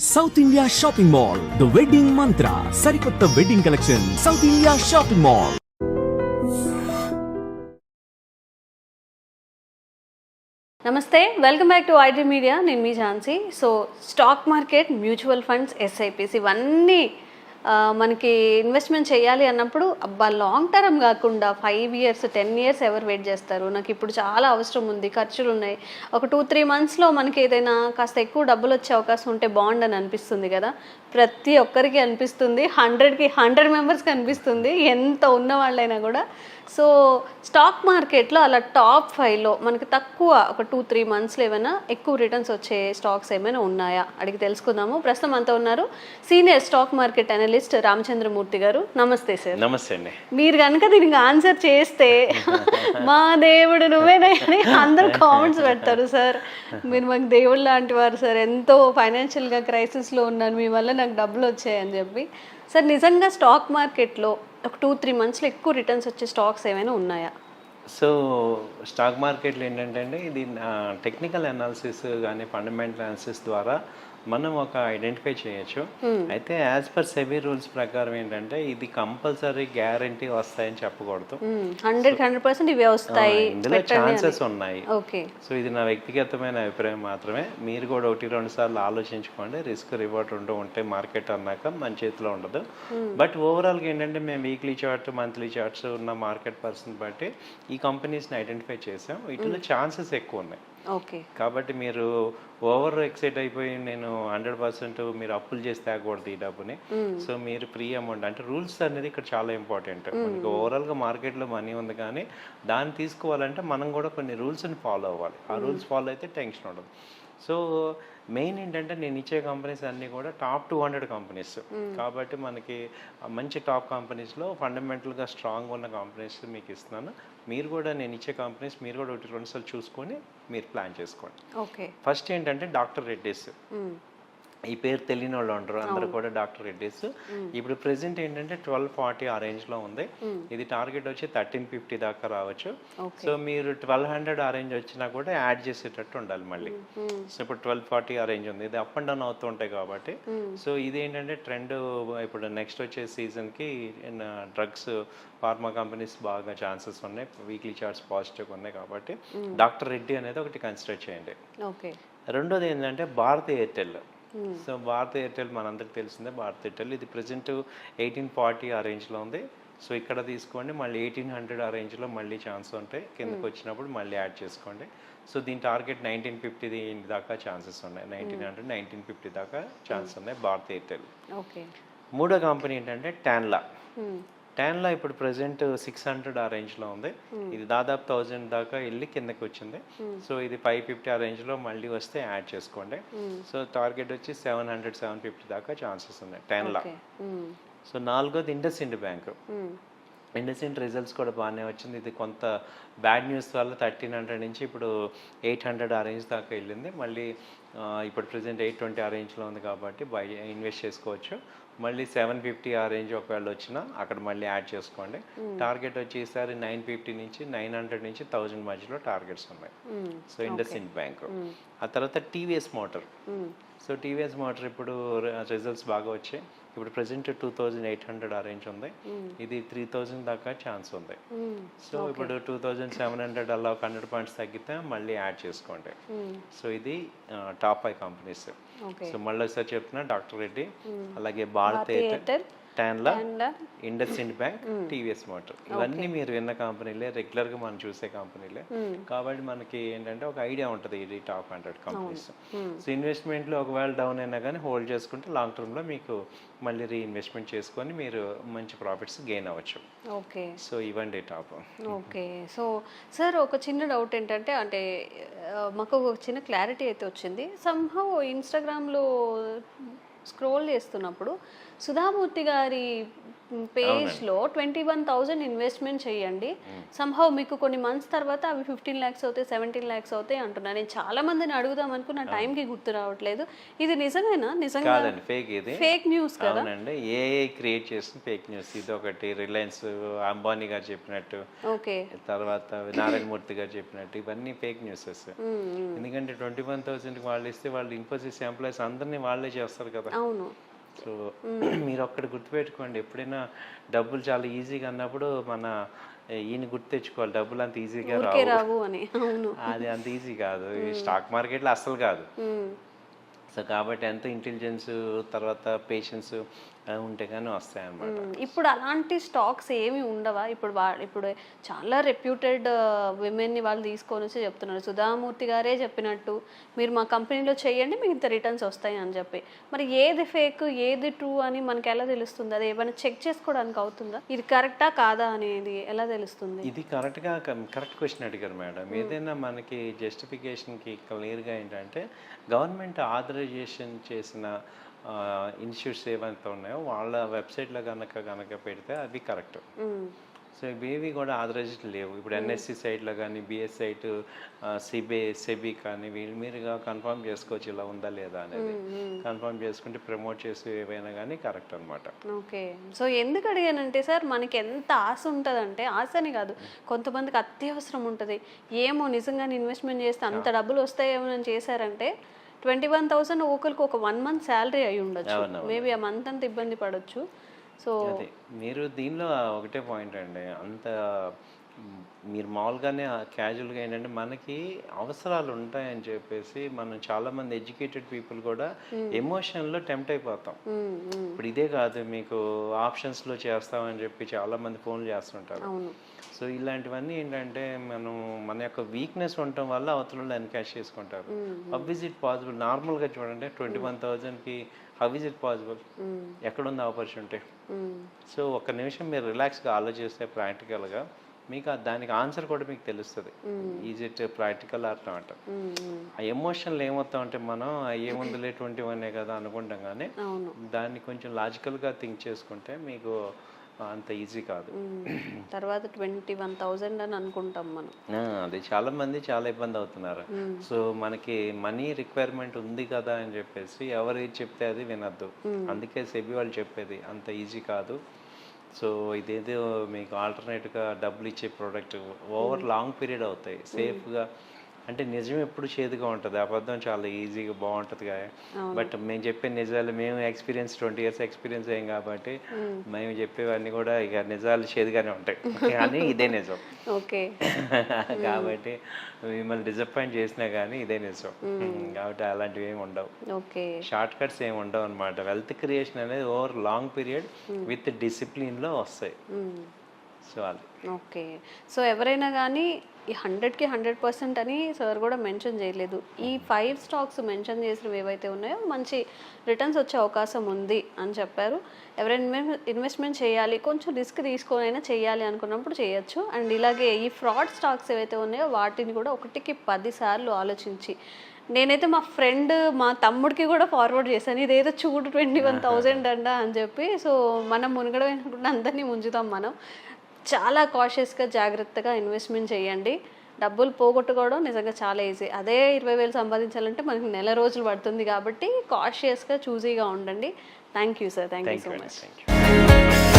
South India shopping mall the wedding Mantra సరికొత్త wedding collection South India shopping mall. నమస్తే, welcome back to IT media. నేను మీ Jhansi. So stock market, mutual funds, SIPs ఇవన్నీ మనకి investment చేయాలి అన్నప్పుడు అబ్బా లాంగ్ టర్మ్ కాకుండా 5 years 10 years ఎవరు వెయిట్ చేస్తారు? నాకు ఇప్పుడు చాలా అవసరం ఉంది, ఖర్చులు ఉన్నాయి, ఒక 2-3 monthsలో మనకి ఏదైనా కాస్త ఎక్కువ డబ్బులు వచ్చే అవకాశం ఉంటే బాగుండని అనిపిస్తుంది కదా. ప్రతి ఒక్కరికి అనిపిస్తుంది, 100కి 100 మెంబర్స్కి అనిపిస్తుంది, ఎంత ఉన్న వాళ్ళైనా కూడా. సో స్టాక్ మార్కెట్లో అలా టాప్ 5లో మనకి తక్కువ ఒక 2-3 monthsలో ఏమైనా ఎక్కువ రిటర్న్స్ వచ్చే స్టాక్స్ ఏమైనా ఉన్నాయా అడిగి తెలుసుకుందాము. ప్రస్తుతం అంతా ఉన్నారు senior stock market analyst Ramachandramurthy గారు. నమస్తే సార్. నమస్తే అండి. మీరు కనుక దీనికి ఆన్సర్ చేస్తే మా దేవుడు నువ్వేనా అని అందరూ కామెంట్స్ పెడతారు. సార్ మీరు మాకు దేవుడు లాంటి వారు సార్, ఎంతో ఫైనాన్షియల్గా క్రైసిస్లో ఉన్నాను, మీ వల్ల నాకు డబ్బులు వచ్చాయని చెప్పి. సార్ నిజంగా స్టాక్ మార్కెట్లో ఒక 2-3 monthsలో ఎక్కువ రిటర్న్స్ వచ్చే స్టాక్స్ ఏమైనా ఉన్నాయా? సో స్టాక్ మార్కెట్లో ఏంటంటే అండి, ఇది టెక్నికల్ అనాలిసిస్ కానీ ఫండమెంటల్ అనాలిసిస్ ద్వారా మనం ఒక ఐడెంటిఫై చేయొచ్చు. అయితే యాజ్ పర్ సెబీ రూల్స్ ప్రకారం ఏంటంటే ఇది కంపల్సరీ గ్యారంటీ వస్తాయని చెప్పకూడదు. 100% ఇవే వస్తాయి, ఇందులో ఛాన్సెస్ ఉన్నాయి. ఓకే. సో ఇది నా వ్యక్తిగతమైన అభిప్రాయం మాత్రమే. మీరు కూడా 1-2 సార్లు ఆలోచించుకోండి. రిస్క్ రివార్డ్ ఉంటే మార్కెట్ అన్నాక మన చేతిలో ఉండదు. బట్ ఓవరాల్గా ఏంటంటే మేము వీక్లీ చార్ట్, మంత్లీ చార్ట్స్ ఉన్న మార్కెట్ పర్సన్ బట్టి ఈ కంపెనీస్ని ఐడెంటిఫై చేసాం. వీటిలో ఛాన్సెస్ ఎక్కువ ఉన్నాయి. ఓకే. కాబట్టి మీరు ఓవర్ ఎక్సైట్ అయిపోయి నేను 100% మీరు అప్పులు చేసి తేకూడదు ఈ డబ్బుని. సో మీరు ఫ్రీ అమౌంట్ అంటే రూల్స్ అనేది ఇక్కడ చాలా ఇంపార్టెంట్. మనకి ఓవరాల్గా మార్కెట్లో మనీ ఉంది, కానీ దాన్ని తీసుకోవాలంటే మనం కూడా కొన్ని రూల్స్ని ఫాలో అవ్వాలి. ఆ రూల్స్ ఫాలో అయితే టెన్షన్ ఉండదు. సో మెయిన్ ఏంటంటే నేను ఇచ్చే కంపెనీస్ అన్నీ కూడా టాప్ 200 కంపెనీస్. కాబట్టి మనకి మంచి టాప్ కంపెనీస్లో ఫండమెంటల్గా స్ట్రాంగ్ ఉన్న కంపెనీస్ మీకు ఇస్తున్నాను. మీరు కూడా నేను ఇచ్చే కంపెనీస్ మీరు కూడా 1-2 సార్లు చూసుకొని మీరు ప్లాన్ చేసుకోండి. ఓకే. ఫస్ట్ ఏంటంటే డాక్టర్ రెడ్డీస్. ఈ పేరు తెలియని వాళ్ళు ఉండరు, అందరూ కూడా డాక్టర్ రెడ్డీస్. ఇప్పుడు ప్రెసెంట్ ఏంటంటే 1240 ఆ రేంజ్లో ఉంది. ఇది టార్గెట్ వచ్చి 1350 దాకా రావచ్చు. సో మీరు 1200 ఆ రేంజ్ వచ్చినా కూడా యాడ్ చేసేటట్టు ఉండాలి మళ్ళీ. సో ఇప్పుడు 1240 ఆ రేంజ్ ఉంది. ఇది అప్ అండ్ డౌన్ అవుతూ ఉంటాయి కాబట్టి. సో ఇది ఏంటంటే ట్రెండ్. ఇప్పుడు నెక్స్ట్ వచ్చే సీజన్కి డ్రగ్స్, ఫార్మా కంపెనీస్ బాగా ఛాన్సెస్ ఉన్నాయి. వీక్లీ చార్ట్స్ పాజిటివ్గా ఉన్నాయి కాబట్టి డాక్టర్ రెడ్డి అనేది ఒకటి కన్సిడర్ చేయండి. ఓకే. రెండోది ఏంటంటే భారతీ ఎయిర్టెల్. సో భారతీ ఎయిర్టెల్ మనందరికి తెలిసిందే. భారతీ ఎయిర్టెల్ ఇది ప్రెసెంట్ 1840 ఆ రేంజ్లో ఉంది. సో ఇక్కడ తీసుకోండి. మళ్ళీ 1800 ఆ రేంజ్లో మళ్ళీ ఛాన్స్ ఉంటాయి. కిందకి వచ్చినప్పుడు మళ్ళీ యాడ్ చేసుకోండి. సో దీని టార్గెట్ 1950 దాకా ఛాన్సెస్ ఉన్నాయి. 1900, 1950 దాకా ఛాన్స్ ఉన్నాయి భారతీ ఎయిర్టెల్. ఓకే. మూడో కంపెనీ ఏంటంటే టాన్లా. టాన్లా ఇప్పుడు ప్రెసెంట్ 600 ఆ రేంజ్లో ఉంది. ఇది దాదాపు 1000 దాకా వెళ్ళి కిందకి వచ్చింది. సో ఇది 550 ఆ రేంజ్లో మళ్ళీ వస్తే యాడ్ చేసుకోండి. సో టార్గెట్ వచ్చి 700, 750 దాకా ఛాన్సెస్ ఉన్నాయి టాన్లా. సో నాలుగోది ఇండస్ ఇండ్ బ్యాంక్. ఇండస్ ఇండ్ రిజల్ట్స్ కూడా బాగానే వచ్చింది. ఇది కొంత బ్యాడ్ న్యూస్ వల్ల 1300 నుంచి ఇప్పుడు 800 ఆ రేంజ్ దాకా వెళ్ళింది. మళ్ళీ ఇప్పుడు ప్రెసెంట్ 820 ఆ రేంజ్లో ఉంది కాబట్టి ఇన్వెస్ట్ చేసుకోవచ్చు. మళ్ళీ 750 ఆ రేంజ్ ఒకవేళ వచ్చినా అక్కడ మళ్ళీ యాడ్ చేసుకోండి. టార్గెట్ వచ్చేసరి 950 నుంచి 900 నుంచి 1000 మధ్యలో టార్గెట్స్ ఉన్నాయి. So IndusInd bank. ఆ తర్వాత TVS motor. So TVS motor ఇప్పుడు రిజల్ట్స్ బాగా వచ్చాయి. ఇప్పుడు ప్రెసెంట్ 2800 ఆ రేంజ్ ఉంది. ఇది 3000 దాకా ఛాన్స్ ఉంది. సో ఇప్పుడు 2700 అలా 100 పాయింట్స్ తగ్గితే మళ్ళీ యాడ్ చేసుకోండి. సో ఇది టాప్ 5 కంపెనీస్. సో మళ్ళీ ఒకసారి చెప్తున్నా, డాక్టర్ రెడ్డి, అలాగే భారతీ ఎయిర్టెల్, టాన్లా, ఇండస్ ఇండ్ బ్యాంక్, టీవీఎస్ మోటార్. ఇవన్నీ మీరు విన్న కంపెనీలే, రెగ్యులర్గా మనం చూసే కంపెనీలే. కాబట్టి మనకి ఏంటంటే ఒక ఐడియా ఉంటుంది ఇది టాప్ 100 కంపెనీస్. సో ఇన్వెస్ట్మెంట్లో ఒకవేళ డౌన్ అయినా కానీ హోల్డ్ చేసుకుంటే లాంగ్ టర్మ్లో మీకు మళ్ళీ రీఇన్వెస్ట్మెంట్ చేసుకొని మీరు మంచి ప్రాఫిట్స్ గెయిన్ అవ్వచ్చు. ఓకే. సో ఇవ్వండి టాప్. ఓకే. సో సార్ ఒక చిన్న డౌట్ ఏంటంటే, అంటే మాకు ఒక చిన్న క్లారిటీ అయితే వచ్చింది. సంహౌ ఇన్స్టాగ్రామ్లో స్క్రోల్ చేస్తున్నప్పుడు సుధామూర్తి గారి పేజ్లో 21,000 ఇన్వెస్ట్మెంట్ చేయండి, సంహౌ మీకు కొన్ని మంత్స్ తర్వాత అవి 15 lakhs అవుతాయి, 17 lakhs అవుతాయి అంటున్నా. నేను చాలా మందిని అడుగుదాం అనుకున్న టైంకి గుర్తు రావట్లేదు. ఇది నిజమేనా? నిజంగా కాదండి, ఫేక్ ఇది, ఫేక్ న్యూస్ కదా? అవునండి. ఏఐ క్రియేట్ చేసిన ఫేక్ న్యూస్ ఇది ఒకటి. రిలయన్స్ అంబానీ గారు చెప్పినట్టు, ఓకే, తర్వాత నారాయణమూర్తి గారు చెప్పినట్టు ఇవన్నీ ఫేక్ న్యూసెస్. ఎందుకంటే 21,000 వాళ్ళు ఇస్తే వాళ్ళు ఇన్ఫోసిస్ ఎంప్లాయీస్ అందరినీ వాళ్ళే చేస్తారు కదా. అవును. సో మీరు ఒక్కటి గుర్తుపెట్టుకోండి, ఎప్పుడైనా డబ్బులు చాలా ఈజీగా అన్నప్పుడు మన ఈయన గుర్తు తెచ్చుకోవాలి, డబ్బులు అంత ఈజీగా రావు అని. అవును, అది అంత ఈజీ కాదు, ఈ స్టాక్ మార్కెట్లో అస్సలు కాదు. సో కాబట్టి ఎంతో ఇంటెలిజెన్స్ తర్వాత పేషెన్స్ ఉంటే కానీ వస్తాయి అన్నమాట. ఇప్పుడు అలాంటి స్టాక్స్ ఏమి ఉండవా? ఇప్పుడు చాలా రెప్యూటెడ్ విమెన్ని వాళ్ళు తీసుకొని వచ్చి చెప్తున్నారు. సుధామూర్తి గారే చెప్పినట్టు మీరు మా కంపెనీలో చేయండి మీకు ఇంత రిటర్న్స్ వస్తాయి అని చెప్పి. మరి ఏది ఫేక్ ఏది ట్రూ అని మనకి ఎలా తెలుస్తుంది? అది ఏమైనా చెక్ చేసుకోవడానికి అవుతుందా? ఇది కరెక్టా కాదా అనేది ఎలా తెలుస్తుంది? ఇది కరెక్ట్ క్వశ్చన్ అడిగారు మేడం. ఏదైనా మనకి జస్టిఫికేషన్కి క్లియర్గా ఏంటంటే గవర్నమెంట్ ఆథరైజేషన్ చేసిన ఇన్స్టిట్యూట్స్ ఏవైతే ఉన్నాయో వాళ్ళ వెబ్సైట్లో కనుక పెడితే అవి కరెక్ట్. సో ఇవేవి కూడా ఆథరైజ్డ్ లేవు. ఇప్పుడు ఎన్ఎస్సి సైట్లో కానీ బిఎస్ సైట్ సెబీ కానీ వీళ్ళు మీరుగా కన్ఫర్మ్ చేసుకోవచ్చు ఇలా ఉందా లేదా అనేది. కన్ఫర్మ్ చేసుకుంటే ప్రమోట్ చేసి ఏవైనా కానీ కరెక్ట్ అనమాట. ఓకే. సో ఎందుకు అడిగానంటే సార్, మనకి ఎంత ఆశ ఉంటుందంటే, ఆశ అని కాదు, కొంతమందికి అత్యవసరం ఉంటుంది, ఏమో నిజంగానే ఇన్వెస్ట్మెంట్ చేస్తే అంత డబ్బులు వస్తాయేమో అని చేశారంటే 21,000 ఒకరికి ఒక 1 month శాలరీ అయి ఉండొచ్చు, మేబీ ఆ మంత్ అంతా ఇబ్బంది పడవచ్చు. సో మీరు దీనిలో ఒకటే పాయింట్ అండి, అంత మీరు మామూలుగానే క్యాజువల్గా ఏంటంటే మనకి అవసరాలు ఉంటాయని చెప్పేసి మనం చాలామంది ఎడ్యుకేటెడ్ పీపుల్ కూడా ఎమోషన్లో టెంప్ట్ అయిపోతాం. ఇప్పుడు ఇదే కాదు, మీకు ఆప్షన్స్లో చేస్తామని చెప్పి చాలామంది ఫోన్లు చేస్తుంటారు. సో ఇలాంటివన్నీ ఏంటంటే మన యొక్క వీక్నెస్ ఉండటం వల్ల అవతల ఎన్కాష్ చేసుకుంటారు. How is it possible? నార్మల్గా చూడండి 21,000కి హౌ ఇస్ ఇట్ పాసిబుల్? ఎక్కడుంది ఆపర్చునిటీ? సో ఒక్క నిమిషం మీరు రిలాక్స్గా ఆలోచిస్తే ప్రాక్టికల్గా మీకు దానికి ఆన్సర్ కూడా మీకు తెలుస్తుంది. Is it practical are not? ఆ ఎమోషన్లు ఏమవుతామంటే మనం ఏముందులే 21 కదా అనుకుంటాం, కానీ దాన్ని కొంచెం లాజికల్గా థింక్ చేసుకుంటే మీకు అంత ఈజీ కాదు. తర్వాత 21,000 అని అనుకుంటాం మనం. అది చాలా మంది చాలా ఇబ్బంది అవుతున్నారు. సో మనకి మనీ రిక్వైర్మెంట్ ఉంది కదా అని చెప్పేసి ఎవరు చెప్తే అది వినద్దు. అందుకే సెబీ వాళ్ళు చెప్పేది అంత ఈజీ కాదు. సో ఇదేదో మీకు ఆల్టర్నేట్గా డబ్బులు ఇచ్చే ప్రోడక్ట్ ఓవర్ లాంగ్ పీరియడ్ అవుతాయి సేఫ్గా. అంటే నిజం ఎప్పుడు చేదుగా ఉంటుంది, అబద్ధం చాలా ఈజీగా బాగుంటుంది కదా. బట్ మేము చెప్పే నిజాలు, మేము ఎక్స్పీరియన్స్ 20 years ఎక్స్పీరియన్స్ అయ్యాం కాబట్టి మేము చెప్పేవన్నీ కూడా ఇక నిజాలు చేదుగానే ఉంటాయి, కానీ ఇదే నిజం. ఓకే. కాబట్టి మిమ్మల్ని డిసప్పాయింట్ చేసినా కానీ ఇదే నిజం. కాబట్టి అలాంటివి ఏమి ఉండవు, షార్ట్ కట్స్ ఏమి ఉండవు అనమాట. వెల్త్ క్రియేషన్ అనేది ఓవర్ లాంగ్ పీరియడ్ విత్ డిసిప్లిన్లో వస్తాయి. సో అది ఓకే. సో ఎవరైనా కానీ ఈ 100కి 100% అని సార్ కూడా మెన్షన్ చేయలేదు. ఈ 5 స్టాక్స్ మెన్షన్ చేసినవి ఏవైతే ఉన్నాయో మంచి రిటర్న్స్ వచ్చే అవకాశం ఉంది అని చెప్పారు. ఎవరైనా ఇన్వెస్ట్మెంట్ చేయాలి, కొంచెం రిస్క్ తీసుకొని అయినా చేయాలి అనుకున్నప్పుడు చేయొచ్చు. అండ్ ఇలాగే ఈ ఫ్రాడ్ స్టాక్స్ ఏవైతే ఉన్నాయో వాటిని కూడా 1కి 10 సార్లు ఆలోచించి, నేనైతే మా ఫ్రెండ్ మా తమ్ముడికి కూడా ఫార్వర్డ్ చేశాను, ఇదేదో చూడు 21,000 అంట అని చెప్పి. సో మనం మునగడం అనుకుంటే అందరినీ ముంచుతాం మనం. చాలా కాషియస్గా జాగ్రత్తగా ఇన్వెస్ట్మెంట్ చేయండి. డబ్బులు పోగొట్టుకోవడం నిజంగా చాలా ఈజీ. అదే 20,000 సంపాదించాలంటే మనకి నెల రోజులు పడుతుంది. కాబట్టి కాషియస్గా చూజీగా ఉండండి. Thank you sir, thank you so much.